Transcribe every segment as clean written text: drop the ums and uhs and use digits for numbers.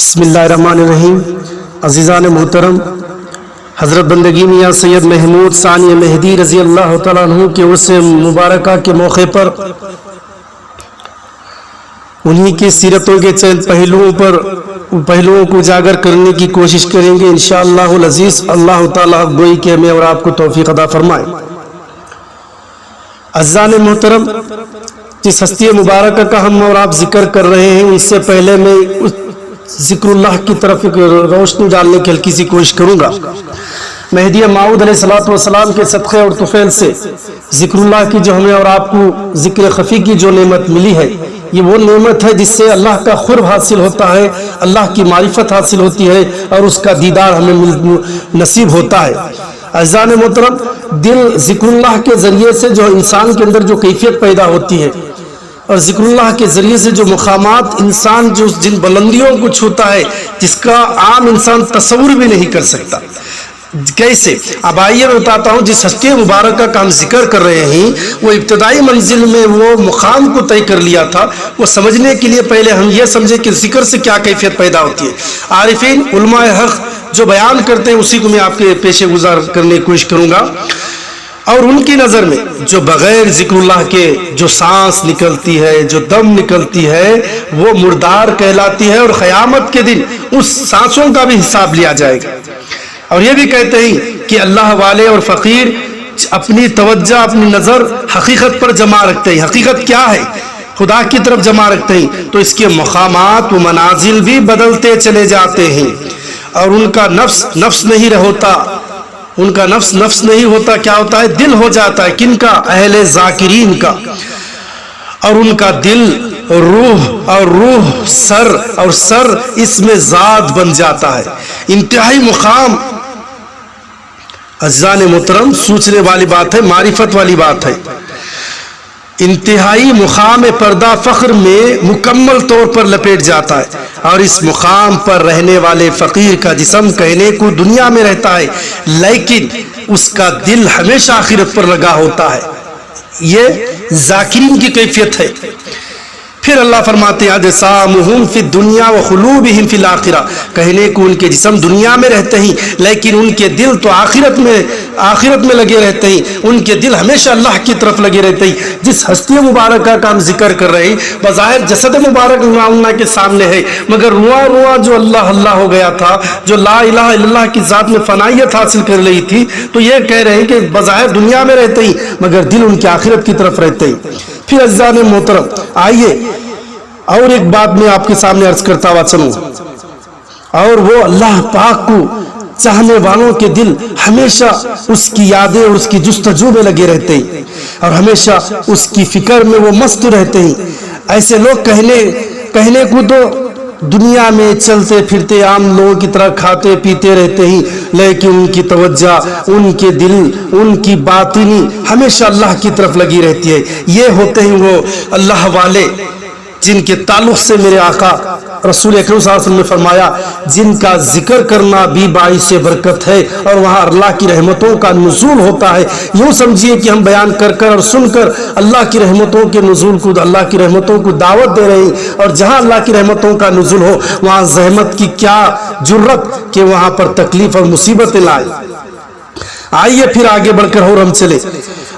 بسم اللہ الرحمن الرحیم۔ عزیزان محترم، حضرت بندگی میاں سید محمود ثانی مہدی رضی اللہ تعالیٰ عنہ کے عرس مبارکہ کے موقع پر انہی کی سیرتوں کے چند پہلوؤں کو اجاگر کرنے کی کوشش کریں گے انشاءاللہ العزیز۔ اللہ تعالیٰ گوئی کہ ہمیں اور آپ کو توفیق عطا فرمائے۔ عزیزان محترم، جس ہستی مبارکہ کا ہم اور آپ ذکر کر رہے ہیں، اس سے پہلے میں ذکر اللہ کی طرف روشنی ڈالنے کی ہلکی سی کوشش کروں گا۔ مہدی موعود علیہ السلام کے صدقے اور طفیل سے ذکر اللہ کی جو ہمیں اور آپ کو ذکر خفی کی جو نعمت ملی ہے، یہ وہ نعمت ہے جس سے اللہ کا قرب حاصل ہوتا ہے، اللہ کی معرفت حاصل ہوتی ہے اور اس کا دیدار ہمیں نصیب ہوتا ہے۔ عزیزان محترم، دل ذکر اللہ کے ذریعے سے جو انسان کے اندر جو کیفیت پیدا ہوتی ہے اور ذکر اللہ کے ذریعے سے جو مقامات انسان جو جن بلندیوں کو چھوتا ہے جس کا عام انسان تصور بھی نہیں کر سکتا۔ کیسے؟ اب آئیے میں بتاتا ہوں۔ جس ہستی مبارکہ کا ہم ذکر کر رہے ہیں، وہ ابتدائی منزل میں وہ مقام کو طے کر لیا تھا۔ وہ سمجھنے کے لیے پہلے ہم یہ سمجھے کہ ذکر سے کیا کیفیت پیدا ہوتی ہے۔ عارفین علماء حق جو بیان کرتے ہیں اسی کو میں آپ کے پیش گزار کرنے کی کوشش کروں گا۔ اور ان کی نظر میں جو بغیر ذکر اللہ کے جو سانس نکلتی ہے، جو دم نکلتی ہے، وہ مردار کہلاتی ہے، اور قیامت کے دن اس سانسوں کا بھی حساب لیا جائے گا۔ اور یہ بھی کہتے ہیں کہ اللہ والے اور فقیر اپنی توجہ، اپنی نظر حقیقت پر جمع رکھتے ہیں۔ حقیقت کیا ہے؟ خدا کی طرف جمع رکھتے ہیں، تو اس کے مقامات و منازل بھی بدلتے چلے جاتے ہیں، اور ان کا نفس نہیں ہوتا۔ ان کا نفس نہیں ہوتا، کیا ہوتا ہے؟ دل ہو جاتا ہے۔ کن کا؟ اہل ذاکرین کا۔ اور ان کا دل روح، اور روح سر، اور سر اس میں ذات بن جاتا ہے۔ انتہائی مقام عزیزان محترم، سوچنے والی بات ہے، معرفت والی بات ہے۔ انتہائی مقام پردہ فخر میں مکمل طور پر لپیٹ جاتا ہے، اور اس مقام پر رہنے والے فقیر کا جسم کہنے کو دنیا میں رہتا ہے، لیکن اس کا دل ہمیشہ آخرت پر لگا ہوتا ہے۔ یہ ذاکرین کی کیفیت ہے۔ پھر اللہ فرماتے ہیں اجسامہم فی الدنیا وقلوبہم فی الآخرہ، کہنے کو ان کے جسم دنیا میں رہتے ہیں لیکن ان کے دل تو آخرت میں لگے رہتے ہیں۔ ان کے دل ہمیشہ اللہ کی طرف لگے رہتے ہیں۔ جس ہستی مبارکہ کا ہم ذکر کر رہے ہیں، بظاہر جسد مبارک اللہ کے سامنے ہے، مگر رواں جو اللہ اللہ ہو گیا تھا، جو لا الہ الا اللہ کی ذات میں فنائیت حاصل کر رہی تھی، تو یہ کہہ رہے ہیں کہ بظاہر دنیا میں رہتے ہیں مگر دل ان کی آخرت کی طرف رہتے ہیں۔ پھر عزیزان محترم، آئیے اور ایک بات میں آپ کے سامنے عرض کرتا ہوا چلوں، اور وہ اللہ پاک کو چاہنے والوں کے دل ہمیشہ اس کی یادیں اور اس کی جستجو میں لگے رہتے ہیں، اور ہمیشہ اس کی فکر میں وہ مست رہتے ہیں۔ ایسے لوگ کہنے کو تو دنیا میں چلتے پھرتے عام لوگوں کی طرح کھاتے پیتے رہتے ہیں، لیکن ان کی توجہ، ان کے دل، ان کی باطنی ہمیشہ اللہ کی طرف لگی رہتی ہے۔ یہ ہوتے ہیں وہ اللہ والے جن کے تعلق سے میرے آقا رسول اکرم صلی اللہ علیہ وسلم نے فرمایا جن کا ذکر کرنا بھی باعث برکت ہے، اور وہاں اللہ کی رحمتوں کا نزول ہوتا ہے۔ یوں سمجھیے کہ ہم بیان کر اور سن کر اللہ کی رحمتوں کے نزول کو، اللہ کی رحمتوں کو دعوت دے رہے ہیں، اور جہاں اللہ کی رحمتوں کا نزول ہو وہاں زحمت کی کیا جرت کہ وہاں پر تکلیف اور مصیبتیں لائے۔ آئیے پھر آگے بڑھ کر اور ہم چلے،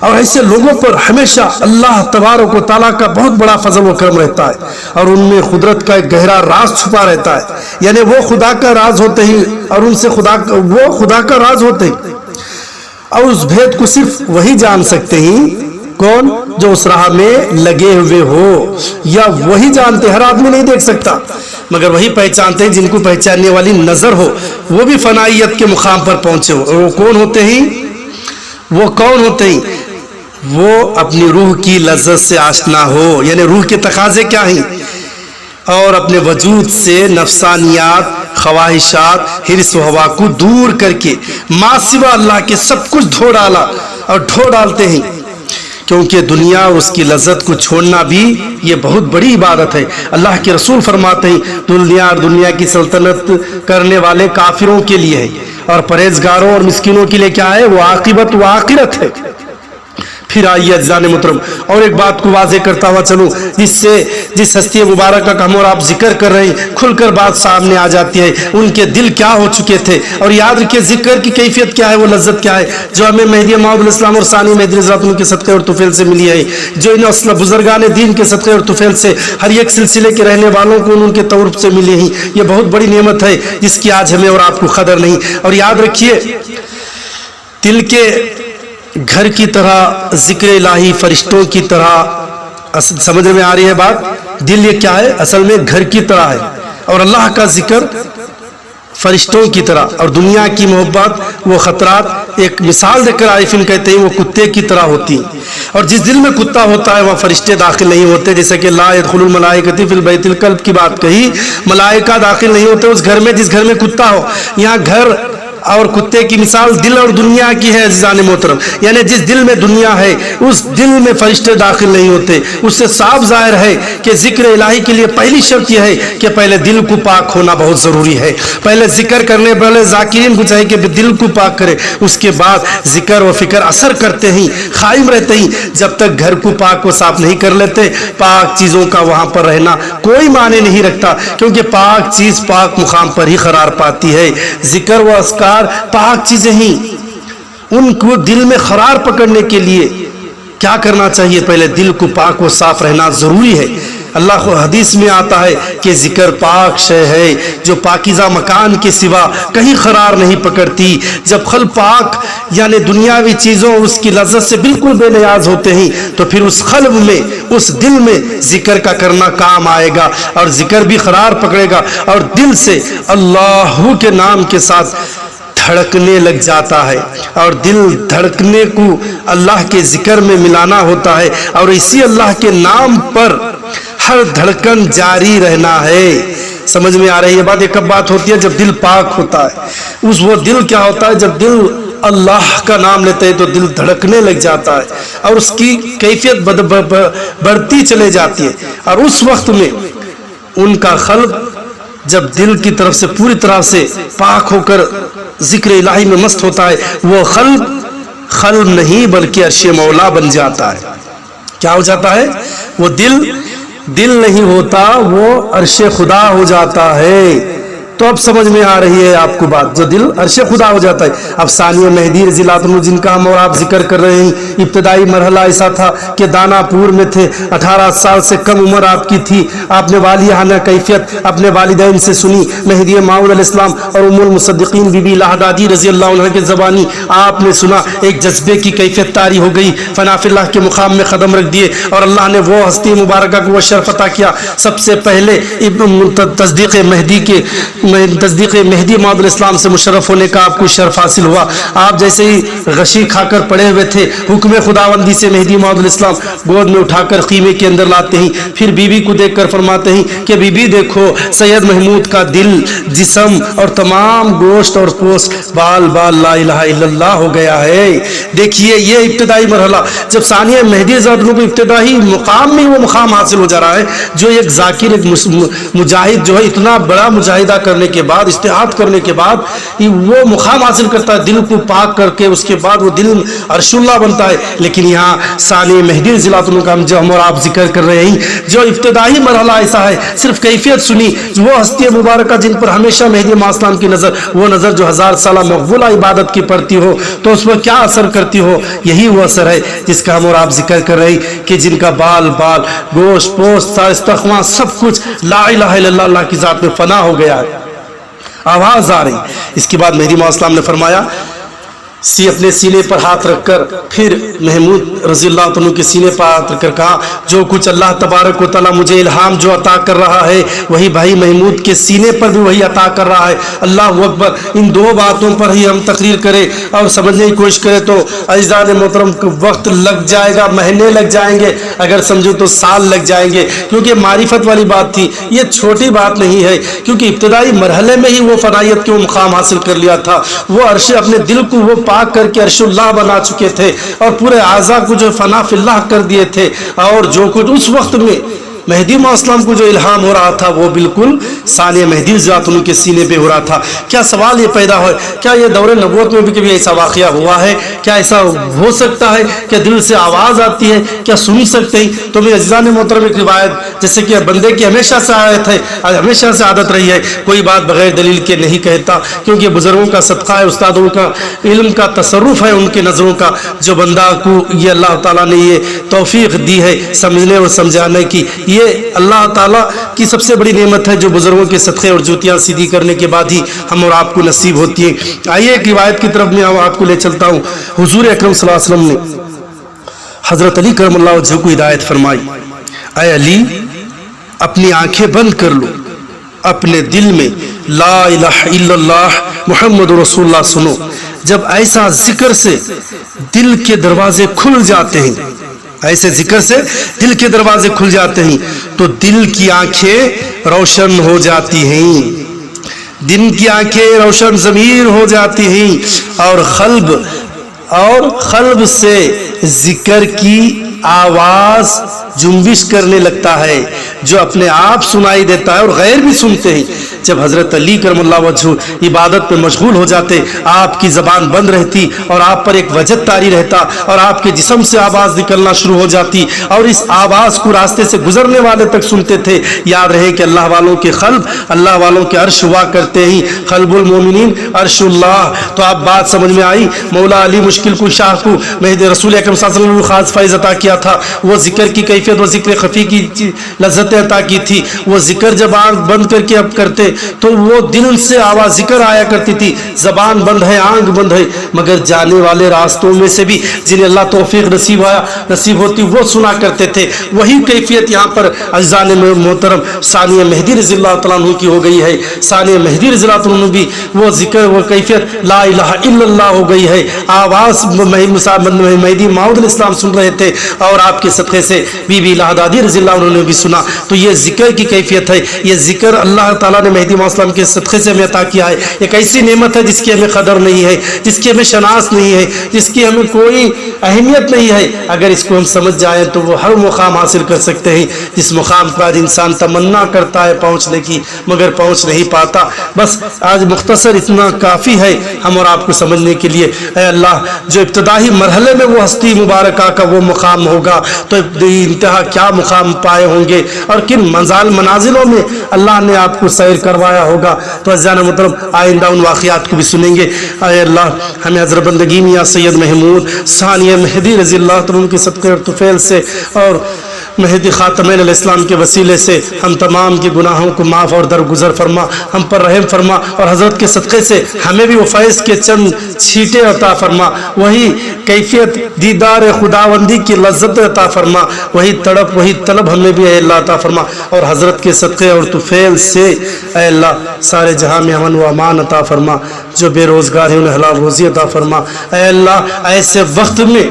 اور ایسے لوگوں پر ہمیشہ اللہ تبارک و تعالیٰ کا بہت بڑا فضل و کرم رہتا ہے، اور ان میں قدرت کا ایک گہرا راز چھپا رہتا ہے۔ یعنی وہ خدا کا راز ہوتے ہیں، اور ان سے وہ خدا کا راز ہوتے ہیں، اور اس بھید کو صرف وہی جان سکتے ہیں۔ کون؟ جو اس راہ میں لگے ہوئے ہو، یا وہی جانتے، ہر آدمی نہیں دیکھ سکتا مگر وہی پہچانتے ہیں جن کو پہچاننے والی نظر ہو، وہ بھی فنائیت کے مقام پر پہنچے ہو۔ اور وہ کون ہوتے ہیں؟ وہ کون ہوتے ہیں؟ وہ اپنی روح کی لذت سے آشنا ہو، یعنی روح کے تقاضے کیا ہیں، اور اپنے وجود سے نفسانیات، خواہشات، حرص و ہوا کو دور کر کے ما سوا اللہ کے سب کچھ دھو ڈالا اور ڈھو ڈالتے ہیں، کیونکہ دنیا اور اس کی لذت کو چھوڑنا بھی یہ بہت بڑی عبادت ہے۔ اللہ کے رسول فرماتے ہیں دنیا اور دنیا کی سلطنت کرنے والے کافروں کے لیے ہے، اور پرہیزگاروں اور مسکینوں کے لیے کیا ہے؟ وہ عاقبت و آخرت ہے۔ پھر آئیے عزیزان محترم اور ایک بات کو واضح کرتا ہوا چلوں، جس ہستی مبارکہ کا ہم اور آپ ذکر کر رہے ہیں، کھل کر بات سامنے آ جاتی ہے ان کے دل کیا ہو چکے تھے، اور یاد رکھیے ذکر کی کیفیت کیا ہے، وہ لذت کیا ہے جو ہمیں مہدی موعود علیہ السلام اور ثانی مہدی رضی اللہ عنہ کے صدقے اور طفیل سے ملی ہے، جو ان اصل بزرگان دین کے صدقے اور طفیل سے ہر ایک سلسلے کے رہنے والوں کو ان کے طور سے ملی ہیں۔ یہ بہت بڑی نعمت ہے جس کی آج ہمیں اور آپ کو قدر نہیں۔ اور یاد رکھیے دل کے گھر کی طرح، ذکر الہی فرشتوں کی طرح، سمجھ میں آ رہی ہے بات؟ دل یہ کیا ہے؟ اصل میں گھر کی طرح ہے، اور اللہ کا ذکر فرشتوں کی طرح، اور دنیا کی محبت وہ خطرات ایک مثال دے کر عارفین کہتے ہیں وہ کتے کی طرح ہوتی ہیں، اور جس دل میں کتا ہوتا ہے وہاں فرشتے داخل نہیں ہوتے، جیسے کہ لا يدخل الملائکۃ فی البیت الکلب کی بات کہی، ملائکہ داخل نہیں ہوتے اس گھر میں جس گھر میں کتا ہو۔ یہاں گھر اور کتے کی مثال دل اور دنیا کی ہے عزیزان محترم، یعنی جس دل میں دنیا ہے اس دل میں فرشتے داخل نہیں ہوتے۔ اس سے صاف ظاہر ہے کہ ذکر الہی کے لیے پہلی شرط یہ ہے کہ پہلے دل کو پاک ہونا بہت ضروری ہے۔ پہلے ذکر کرنے والے ذاکرین کو چاہیے کہ دل کو پاک کرے، اس کے بعد ذکر و فکر اثر کرتے ہیں، قائم رہتے ہیں۔ جب تک گھر کو پاک و صاف نہیں کر لیتے، پاک چیزوں کا وہاں پر رہنا کوئی معنی نہیں رکھتا، کیونکہ پاک چیز پاک مقام پر ہی قرار پاتی ہے۔ ذکر و اذکار پاک چیزیں ہی، ان کو دل میں قرار پکڑنے کے لیے کیا کرنا چاہیے؟ پہلے دل کو پاک و صاف رہنا ضروری ہے۔ اللہ کو حدیث میں آتا ہے کہ ذکر پاک شے ہے جو پاکیزہ مکان کے سوا کہیں قرار نہیں پکڑتی۔ جب قلب پاک یعنی دنیاوی چیزوں اس کی لذت سے بالکل بے نیاز ہوتے ہیں تو پھر اس قلب میں، اس دل میں ذکر کا کرنا کام آئے گا، اور ذکر بھی قرار پکڑے گا، اور دل سے اللہ کے نام کے ساتھ دھڑکنے لگ جاتا ہے، اور دل دھڑکنے کو اللہ کے ذکر میں ملانا ہوتا ہے، اور اسی اللہ کے نام پر ہر دھڑکن جاری رہنا ہے۔ سمجھ میں آ رہی ہے بات؟ یہ کب بات ہوتی ہے؟ جب دل پاک ہوتا ہے۔ وہ دل کیا ہوتا ہے؟ جب دل اللہ کا نام لیتے ہیں تو دل دھڑکنے لگ جاتا ہے، اور اس کی کیفیت بڑھتی چلے جاتی ہے، اور اس وقت میں ان کا قلب جب دل کی طرف سے پوری طرح سے پاک ہو کر ذکر الہی میں مست ہوتا ہے، وہ قلب نہیں بلکہ عرش مولا بن جاتا ہے۔ کیا ہو جاتا ہے؟ وہ دل نہیں ہوتا، وہ عرش خدا ہو جاتا ہے۔ تو اب سمجھ میں آ رہی ہے آپ کو بات، جو دل عرش خدا ہو جاتا ہے۔ اب ثانی مہدی رضی اللہ عنہ جن کا ہم اور آپ ذکر کر رہے ہیں، ابتدائی مرحلہ ایسا تھا کہ دانا پور میں تھے، 18 سال سے کم عمر آپ کی تھی۔ آپ نے والیانہ کیفیت اپنے والدین سے سنی، مہدی موعود علیہ السلام اور ام المصدقین بی بی لہدادی رضی اللہ عنہ کے زبانی آپ نے سنا، ایک جذبے کی کیفیت طاری ہو گئی، فنا فی اللہ کے مقام میں قدم رکھ دیے، اور اللہ نے وہ ہستی مبارکہ کو وہ شرف عطا کیا۔ سب سے پہلے تصدیق مہدی موعود علیہ السلام سے مشرف ہونے کا آپ کو شرف حاصل ہوا۔ آپ جیسے ہی غشی کھا کر پڑے ہوئے تھے، حکم خداوندی سے مہدی موعود علیہ السلام گود میں اٹھا کر خیمے کے اندر لاتے ہیں، پھر بی بی کو دیکھ کر فرماتے ہیں کہ بی بی دیکھو، سید محمود کا دل، جسم اور تمام گوشت اور پوست بال لا الہ الا اللہ ہو گیا ہے۔ دیکھیے یہ ابتدائی مرحلہ، جب ثانیہ مہدی رضی اللہ عنہ کو ابتدائی مقام میں وہ مقام حاصل ہو جا رہا ہے جو ایک ذاکر، ایک مجاہد جو ہے اتنا بڑا مجاہدہ کرنے کے بعد، اجتہاد کرنے کے بعد وہ مقام حاصل کرتا ہے، دل کو پاک کر کے اس کے بعد وہ دل عرش اللہ بنتا ہے۔ لیکن یہاں ثانی مہدی رضی اللہ عنہ کا جو ہم اور آپ ذکر کر رہے ہیں، جو ابتدائی مرحلہ ایسا ہے، صرف کیفیت سنی، وہ ہستی مبارکہ جن پر ہمیشہ مہدی موعود السلام کی نظر، وہ نظر جو 1000 سالہ مقبولہ عبادت کی پڑتی ہو تو اس پر کیا اثر کرتی ہو؟ یہی وہ اثر ہے جس کا ہم اور آپ ذکر کر رہے ہیں کہ جن کا بال گوشت پوست استخوان سب کچھ لا الہ الا اللہ، اللہ کی ذات میں فنا ہو گیا ہے، آواز آ رہی۔ اس کے بعد مہدی موعود السلام نے فرمایا، اپنے سینے پر ہاتھ رکھ کر، پھر محمود رضی اللہ عنہ کے سینے پر ہاتھ رکھ کر کہا، جو کچھ اللہ تبارک و تعالیٰ مجھے الہام جو عطا کر رہا ہے وہی بھائی محمود کے سینے پر بھی وہی عطا کر رہا ہے۔ اللہ اکبر۔ ان دو باتوں پر ہی ہم تقریر کریں اور سمجھنے کی کوشش کریں تو عزیزان محترم وقت لگ جائے گا، مہینے لگ جائیں گے، اگر سمجھو تو سال لگ جائیں گے، کیونکہ معرفت والی بات تھی، یہ چھوٹی بات نہیں ہے، کیونکہ ابتدائی مرحلے میں ہی وہ فنائیت کے مقام حاصل کر لیا تھا، وہ عرش اپنے دل کو وہ پاک کر کے عرش اللہ بنا چکے تھے، اور پورے اعضاء کو جو فنا فی اللہ کر دیے تھے، اور جو کچھ اس وقت میں مہدی علیہ السلام کو جو الہام ہو رہا تھا وہ بالکل ثانیہ مہدی رضی اللہ عنہ کے سینے پہ ہو رہا تھا۔ کیا سوال یہ پیدا ہو، کیا یہ دور نبوت میں بھی کبھی ایسا واقعہ ہوا ہے؟ کیا ایسا ہو سکتا ہے کہ دل سے آواز آتی ہے؟ کیا سن سکتے ہیں؟ تو میرے عزیزان محترم ایک روایت جیسے کہ بندے کی ہمیشہ سے عادت ہے، ہمیشہ سے عادت رہی ہے، کوئی بات بغیر دلیل کے نہیں کہتا، کیونکہ بزرگوں کا صدقہ ہے، استادوں کا علم کا تصرف ہے، ان کے نظروں کا، جو بندہ کو یہ اللہ تعالیٰ نے یہ توفیق دی ہے سمجھنے اور سمجھانے کی، یہ اللہ تعالیٰ کی سب سے بڑی نعمت ہے جو بزرگوں کے صدقے اور جوتیاں سیدھی کرنے کے بعد ہی ہم اور آپ کو نصیب ہوتی ہیں۔ آئیے ایک روایت کی طرف میں آپ کو لے چلتا ہوں۔ حضور اکرم صلی اللہ علیہ وسلم نے حضرت علی کرم اللہ وجہہ کو ہدایت فرمائی، اے علی اپنی آنکھیں بند کر لو، اپنے دل میں لا الہ الا اللہ محمد رسول اللہ سنو۔ جب ایسا ذکر سے دل کے دروازے کھل جاتے ہیں، ایسے ذکر سے دل کے دروازے کھل جاتے ہیں تو دل کی آنکھیں روشن ہو جاتی ہیں، دن کی آنکھیں روشن ضمیر ہو جاتی ہیں، اور قلب سے ذکر کی آواز جنبش کرنے لگتا ہے جو اپنے آپ سنائی دیتا ہے اور غیر بھی سنتے ہیں۔ جب حضرت علی کرم اللہ وجہہ عبادت پہ مشغول ہو جاتے، آپ کی زبان بند رہتی اور آپ پر ایک وجد طاری رہتا اور آپ کے جسم سے آواز نکلنا شروع ہو جاتی اور اس آواز کو راستے سے گزرنے والے تک سنتے تھے۔ یاد رہے کہ اللہ والوں کے قلب اللہ والوں کے عرش ہوا کرتے ہیں، قلب المومنین عرش اللہ۔ تو آپ بات سمجھ میں آئی؟ مولا علی مشکل کشا کو مہدی رسول اکرم صلی اللہ علیہ وسلم نے خاص فیض عطا کیا تھا، وہ ذکر کی کیفیت و ذکر خفی کی لذت عطا کی تھی۔ وہ ذکر جب آنکھ بند کر کے اب کرتے تو وہ دل سے آواز ذکر آیا کرتی تھی، زبان بند ہے، آنکھ بند ہے، مگر جانے والے راستوں میں سے بھی جنہیں اللہ توفیق نصیب ہوتی وہ سنا کرتے تھے۔ وہی کیفیت یہاں پر عزیزان محترم ثانیہ مہدی رضی اللہ تعالیٰ عنہ کی ہو گئی ہے۔ ثانیہ مہدی رضی اللہ تعالیٰ عنہ بھی وہ ذکر وہ کیفیت لا الہ الا اللہ ہو گئی ہے۔ آواز مہدی ماؤد علیہ السلام سن رہے تھے اور آپ کے صدقے سے بی بی لہدادی رضی اللہ عنہ نے بھی سنا۔ تو یہ ذکر کی کیفیت ہے، یہ ذکر اللہ تعالیٰ نے مہدی ماؤد السلام کے صدقے سے ہمیں عطا کیا ہے۔ ایک ایسی نعمت ہے جس کی ہمیں قدر نہیں ہے، جس کی ہمیں شناس نہیں ہے، جس کی ہمیں کوئی اہمیت نہیں ہے۔ اگر اس کو ہم سمجھ جائیں تو وہ ہر مقام حاصل کر سکتے ہیں جس مقام پر آج انسان تمنا کرتا ہے پہنچنے کی مگر پہنچ نہیں پاتا۔ بس آج مختصر اتنا کافی ہے ہم اور آپ کو سمجھنے کے لیے۔ اے اللہ جو ابتدائی مرحلے میں وہ ہستی مبارکہ کا وہ مقام ہوگا تو انتہا کیا مقام پائے ہوں گے اور کن منازلوں میں اللہ نے آپ کو سیر کروایا ہوگا۔ تو عزیزان محترم آئندہ ان واقعات کو بھی سنیں گے۔ اے اللہ ہمیں حضرت بندگی میاں سید محمود ثانیہ مہدی رضی اللہ عنہ کے صدقے اور طفیل سے اور مہدی خاتمین علیہ السلام کے وسیلے سے ہم تمام کے گناہوں کو معاف اور درگزر فرما، ہم پر رحم فرما اور حضرت کے صدقے سے ہمیں بھی وہ فیض کے چند چھیٹے عطا فرما، وہی کیفیت دیدار خداوندی کی لذت عطا فرما، وہی تڑپ وہی طلب ہمیں بھی اے اللہ عطا فرما اور حضرت کے صدقے اور طفیل سے اے اللہ سارے جہاں میں امن و امان عطا فرما، جو بے روزگار ہیں انہیں حلال روزی عطا فرما۔ اے اللہ ایسے وقت میں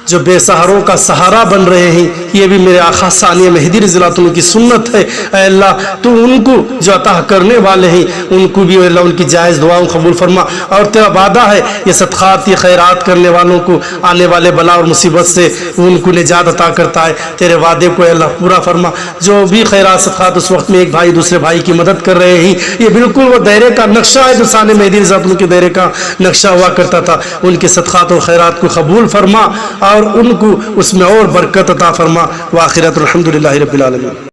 جو بے سہاروں کا سہارا بن رہے ہیں یہ بھی میرے آقا ثانیہ مہدی رضی اللہ عنہ کی سنت ہے۔ اے اللہ تو ان کو جو عطا کرنے والے ہیں ان کو بھی اے اللہ ان کی جائز دعاؤں قبول فرما، اور تیرا وعدہ ہے یہ صدقات یہ خیرات کرنے والوں کو آنے والے بلا اور مصیبت سے ان کو نجات عطا کرتا ہے۔ تیرے وعدے کو اے اللہ پورا فرما۔ جو بھی خیرات صدقات اس وقت میں ایک بھائی دوسرے بھائی کی مدد کر رہے ہیں یہ بالکل وہ دائرے کا نقشہ ہے جو ثانیہ مہدی رضی اللہ عنہ کے دائرے کا نقشہ ہوا کرتا تھا۔ ان کے صدقات اور خیرات کو قبول فرما اور ان کو اس میں اور برکت عطا فرما۔ وآخرت الحمدللہ رب العالمین۔